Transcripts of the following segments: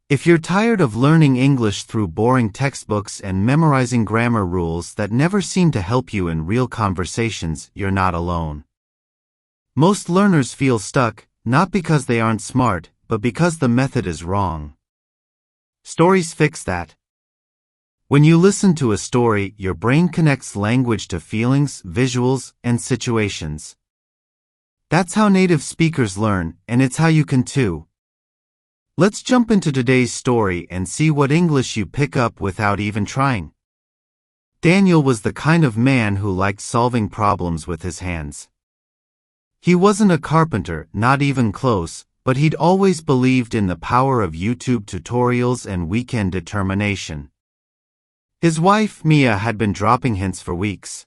If you're tired of learning English through boring textbooks and memorizing grammar rules that never seem to help you in real conversations, you're not alone. Most learners feel stuck, not because they aren't smart, but because the method is wrong. Stories fix that. When you listen to a story, your brain connects language to feelings, visuals, and situations. That's how native speakers learn, and it's how you can too. Let's jump into today's story and see what English you pick up without even trying. Daniel was the kind of man who liked solving problems with his hands. He wasn't a carpenter, not even close, but he'd always believed in the power of YouTube tutorials and weekend determination. His wife, Mia, had been dropping hints for weeks.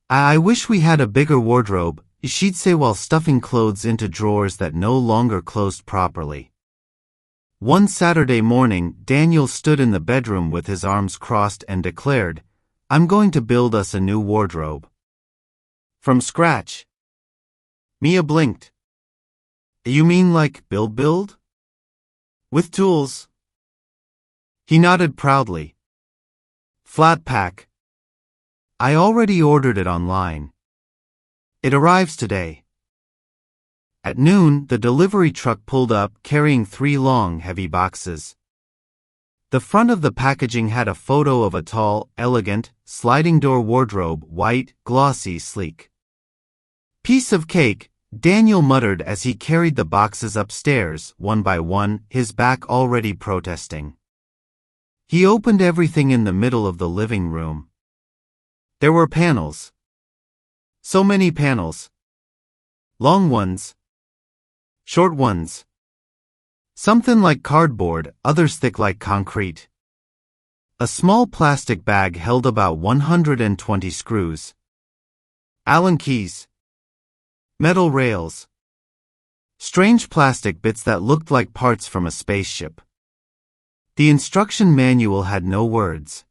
I wish we had a bigger wardrobe, she'd say while stuffing clothes into drawers that no longer closed properly. One Saturday morning, Daniel stood in the bedroom with his arms crossed and declared, "I'm going to build us a new wardrobe. From scratch." Mia blinked. "You mean like build? With tools?" He nodded proudly. "Flat pack. I already ordered it online. It arrives today." At noon, the delivery truck pulled up, carrying 3 long, heavy boxes. The front of the packaging had a photo of a tall, elegant, sliding door wardrobe, white, glossy, sleek. "Piece of cake," Daniel muttered as he carried the boxes upstairs, one by one, his back already protesting. He opened everything in the middle of the living room. There were panels. So many panels. Long ones. Short ones. Something like cardboard, others thick like concrete. A small plastic bag held about 120 screws. Allen keys. Metal rails. Strange plastic bits that looked like parts from a spaceship. The instruction manual had no words.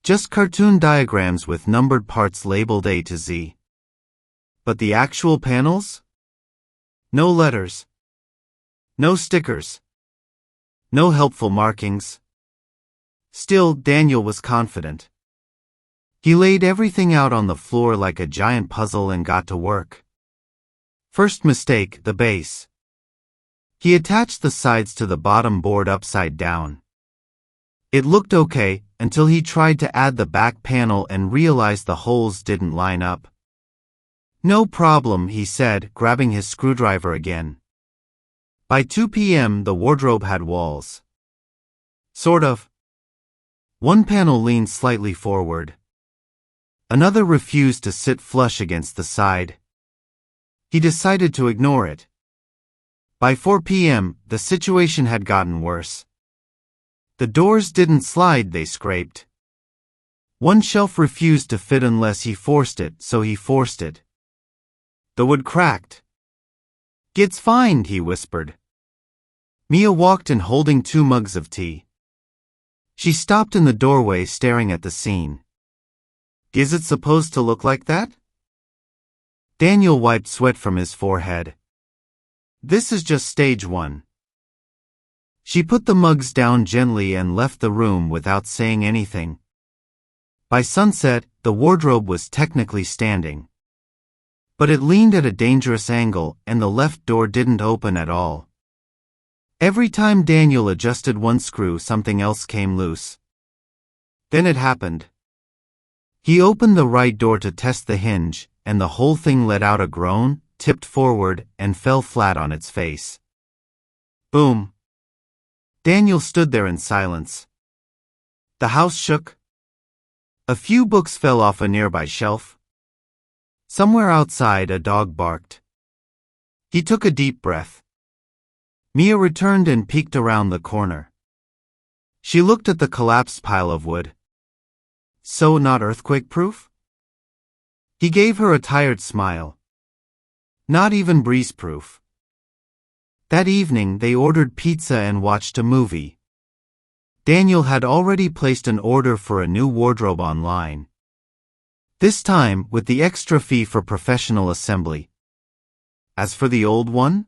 Just cartoon diagrams with numbered parts labeled A to Z. But the actual panels? No letters. No stickers. No helpful markings. Still, Daniel was confident. He laid everything out on the floor like a giant puzzle and got to work. First mistake, the base. He attached the sides to the bottom board upside down. It looked okay, until he tried to add the back panel and realized the holes didn't line up. "No problem," he said, grabbing his screwdriver again. By 2 p.m., the wardrobe had walls. Sort of. One panel leaned slightly forward. Another refused to sit flush against the side. He decided to ignore it. By 4 p.m., the situation had gotten worse. The doors didn't slide, they scraped. One shelf refused to fit unless he forced it, so he forced it. The wood cracked. "It's fine," he whispered. Mia walked in holding 2 mugs of tea. She stopped in the doorway staring at the scene. "Is it supposed to look like that?" Daniel wiped sweat from his forehead. "This is just stage 1. She put the mugs down gently and left the room without saying anything. By sunset, the wardrobe was technically standing. But it leaned at a dangerous angle, and the left door didn't open at all. Every time Daniel adjusted one screw, something else came loose. Then it happened. He opened the right door to test the hinge, and the whole thing let out a groan, tipped forward, and fell flat on its face. Boom. Daniel stood there in silence. The house shook. A few books fell off a nearby shelf. Somewhere outside, a dog barked. He took a deep breath. Mia returned and peeked around the corner. She looked at the collapsed pile of wood. "So not earthquake-proof?" He gave her a tired smile. "Not even breeze-proof." That evening, they ordered pizza and watched a movie. Daniel had already placed an order for a new wardrobe online. This time, with the extra fee for professional assembly. As for the old one,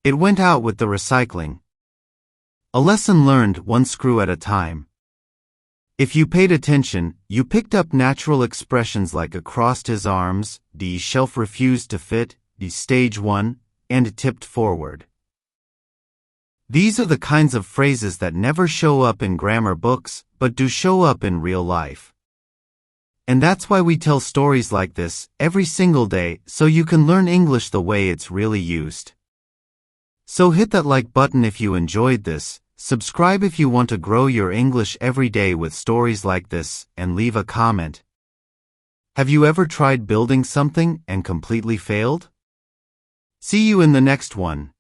it went out with the recycling. A lesson learned one screw at a time. If you paid attention, you picked up natural expressions like across his arms, the shelf refused to fit, the stage one, and tipped forward. These are the kinds of phrases that never show up in grammar books, but do show up in real life. And that's why we tell stories like this every single day, so you can learn English the way it's really used. So hit that like button if you enjoyed this, subscribe if you want to grow your English every day with stories like this, and leave a comment. Have you ever tried building something and completely failed? See you in the next one.